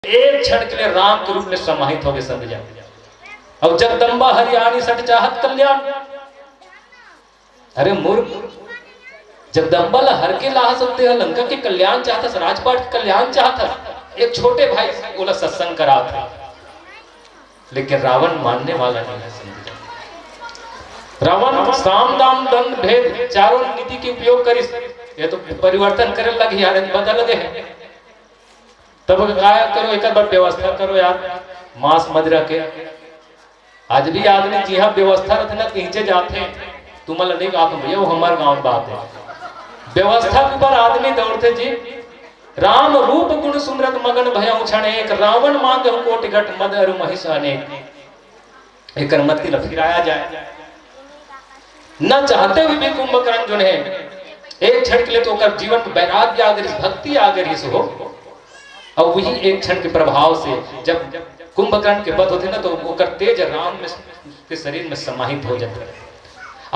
एक क्षण के लिए राम के रूप में समाहित हो गए संत जन। अब जगदम्बा हरियाणी सट चाहत कल्याण। अरे मूर्ख, जगदम्बा हर के लाह सकते हैं, लंका के कल्याण चाहता, राजपाट के कल्याण चाहता। एक छोटे भाई बोला सत्संग करा था, लेकिन रावण मानने वाला नहीं है संत जन। रावण साम दाम दंड भेद चारों नीति के उपयोग करी, ये तो परिवर्तन करे लगे यार, बदल गए। तब क्या करो, एक बार व्यवस्था करो यार मांस मदिरा के। आज भी आदमी जी हाँ व्यवस्था रहते ना खींचे जाते हैं, तुम्हारा नहीं कहा भैया वो हमारे गांव बात है। व्यवस्था के ऊपर आदमी दौड़ते जी। राम रूप गुण सुमरत मगन भय क्षण एक, रावण मांग कोटि घट मद अरु महिष अनेक। एक मत फिराया जाए न चाहते हुए भी कुंभकर्ण जो है एक क्षण के लिए तो कर जीवन में वैराग्य आगर भक्ति आगर इस हो, और वही एक क्षण के प्रभाव से जब कुंभकर्ण के वध होते ना तो वो कर तेज राम में के शरीर में समाहित हो जाते हैं।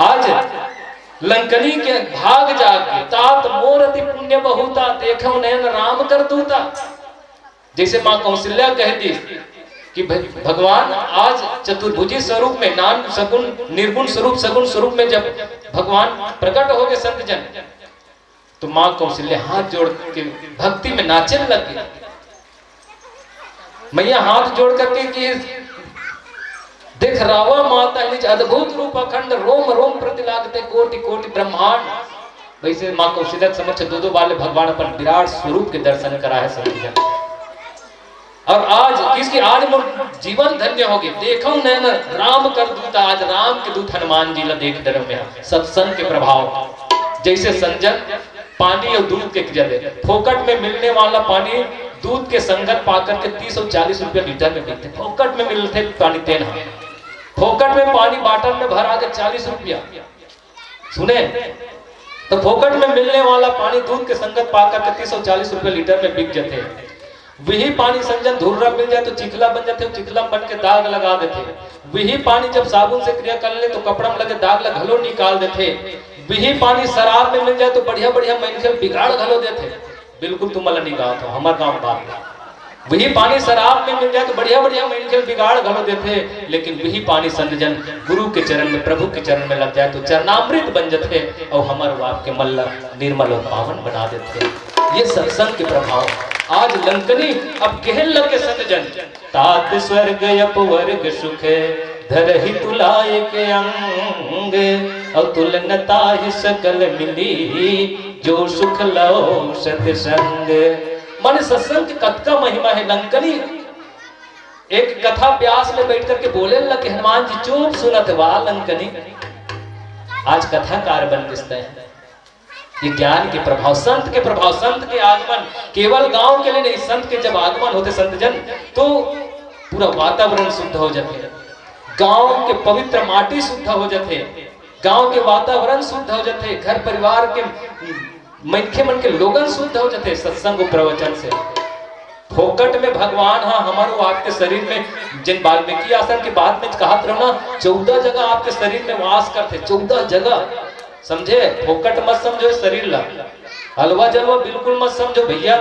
आज लंकनी के भाग जागे तात मोर अति पुण्य बहुता, देखो नयन राम कर दूता। जैसे मां कौशल्या कह दी कि भगवान आज चतुर्भुजी स्वरूप में नाम सगुण निर्गुण स्वरूप सगुण स्वरूप में जब भगवान प्रकट हो गए संत जन, तो मां कौशल्या हाथ जोड़ के भक्ति में नाचने लगी। मैया हाथ जोड़ करके कि देख रावा माता निज अद्भुत रूप अखंड, रोम रोम प्रति लागते कोटि कोटि ब्रह्मांड। वैसे मां कौशल्या समक्ष दो बाले भगवान अपन विराट स्वरूप के दर्शन करा है सभी जन। और आज किसकी आज जीवन धन्य हो गए, देखो नैन राम कर दूता। आज राम के दूत हनुमान जी ला देख डर में सत्संग के प्रभाव। जैसे संजन पानी और दूध के जले फोकट में मिलने वाला पानी दूध के संगत पाकर के 30 और 40 रुपया लीटर में मिलते, फोकट में मिलते पानी तेना। फोकट में पानी बाटल में भरा के 40 रुपया। सुने तो फोकट में मिलने वाला पानी दूध के संगत पाकर के 30 और 40 रुपया लीटर में बिक जाते हैं। वही पानी संजन धुर्रा मिल जाए तो चिखला बन जाते, चिखला बन के दाग लगा देते। वही पानी जब साबुन से क्रिया कर ले तो कपड़ा में लगे दाग लग घलो निकाल देते। वही पानी शराब में मिल जाए तो बढ़िया बढ़िया मनखे बिगाड़ घलो देते। बिल्कुल तुम्हारा नहीं कहा था, हमारे गांव बात। वही पानी शराब में मिल जाए तो बढ़िया बढ़िया मनखे बिगाड़ घलो देते, लेकिन वही पानी संत जन गुरु के चरण में प्रभु के चरण में लग जाए तो चरणामृत बन जाते और हमारे बाप के मल्ला निर्मल और पावन बना देते। ये सत्संग के प्रभाव। आज लंकनी अब कहन लगे संत जन, तात स्वर्ग अपवर्ग सुख धरहि तुलाए के अंग, और तुलनता ही सकल मिली जो सुख लो सत्संग। मन सत्संग की कथा महिमा है। लंकनी एक कथा व्यास में बैठ करके बोले लगे, हनुमान जी चुप सुनत वाह लंकनी। आज कथाकार बन किसते हैं, ये ज्ञान के प्रभाव, संत के प्रभाव, संत के आगमन। केवल गांव के लिए नहीं, संत के जब आगमन होते संत जन तो पूरा वातावरण शुद्ध हो जाते, गांव के पवित्र माटी शुद्ध हो जाते, गांव के वातावरण शुद्ध हो जाते, घर परिवार के मनखे मन के लोगन शुद्ध हो जाते सत्संग प्रवचन से। फोकट में भगवान हाँ हमारे आपके शरीर में जिन वाल्मीकि आश्रम की बात में कहा रहो ना, 14 जगह आपके शरीर में वास करते, 14 जगह। समझे, फोकट मत समझो शरीर ला, हलवा जलवा बिल्कुल मत समझो भैया।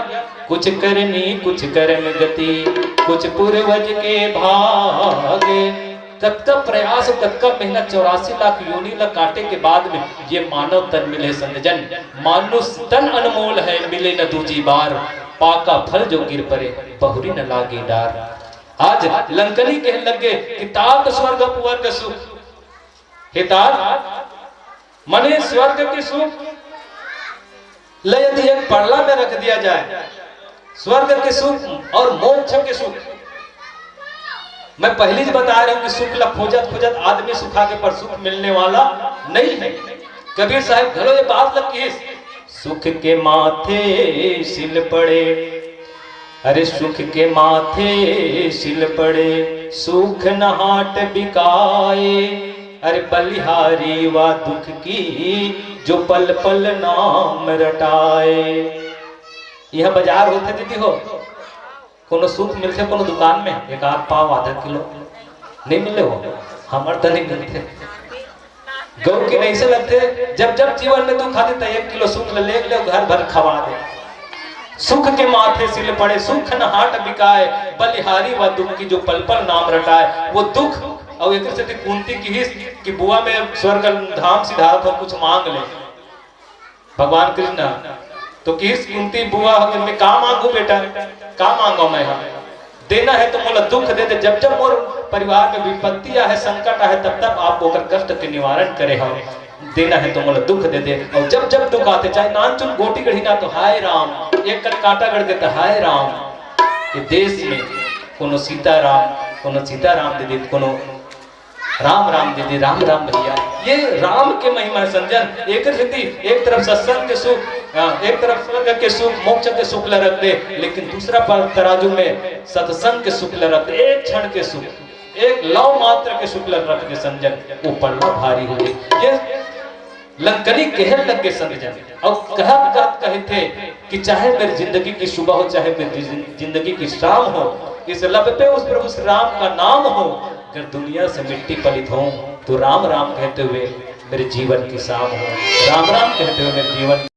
कुछ करनी कुछ कर्म गति, कुछ पूर्वज के भागे। कत्का प्रयास और कत्का मेहनत 84 लाख योनि ला काटे के बाद में ये मानव तन मिले संत जन। मानुष तन अनमोल है, मिले न दूजी बार, पाका फल जो गिर पड़े बहुरी न लागे डार। आज लंकनी कहने लगे कि तात स्वर्ग अपवर्ग सुख। हे तात मने स्वर्ग के सुख यदि एक पड़ला में रख दिया जाए, स्वर्ग के सुख और मोक्ष के सुख। मैं पहले ही बता रहा हूं कि सुख ला खोजत खोजत आदमी सुखा के पर सुख मिलने वाला नहीं है। कबीर साहब घरो ये बात लगी, सुख के माथे सिल पड़े, अरे सुख के माथे सिल पड़े, सुख न हाट बिकाए, अरे बलिहारी वा दुख की जो पल पल नाम रटाए। यह बाजार होते दीदी हो, कोनो सुख मिलते कोनो दुकान में एक आध पाव आधा किलो नहीं मिले हो, हमारे तो नहीं मिलते। गौ के नहीं से लगते, जब जब जीवन में तू खाते तो 1 किलो सुख ले ले घर भर खवा दे। सुख के माथे सिल पड़े सुख न हाट बिकाए, बलिहारी व दुख की जो पल पल नाम रटाए। वो दुख और एक से कुंती की हिस कि बुआ में स्वर्ग धाम सिद्धार्थ हो कुछ मांग ले भगवान कृष्ण तो किस कुंती बुआ में का मांगू बेटा, का मांगो मैं देना है तो मोला दुख दे दे। जब जब मोर परिवार में विपत्ति है संकट है तब तब आप होकर कष्ट के निवारण करे हो। देना है तो मोला दुख दे दे। और जब जब दुख आते चाहे नान चुन गोटी गढ़ी ना तो हाय राम, एक कट कांटा गढ़ देता हाय राम। ये देश में कोनो सीताराम दे दी, कोनो राम राम दीदी राम राम भैया। ये राम के महिमा है संजन। एक तरफ सत्संग के सुख, एक तरफ स्वर्ग के सुख मोक्ष के सुख ल रख दे, लेकिन दूसरा पर तराजू में सत्संग के सुख ल रख दे। एक क्षण के सुख, एक लव मात्र के सुख ल रख दे संजन, वो पड़ना भारी हो गई। ये लंकनी कहने लगे संजन और कहत कहे थे कि चाहे मेरी जिंदगी की सुबह हो चाहे मेरी जिंदगी की शाम हो, इस लब पे उस प्रभु राम का नाम हो। अगर दुनिया से मिट्टी पलित हो तो राम राम कहते हुए मेरे जीवन की शाम हो, राम राम कहते हुए मेरे जीवन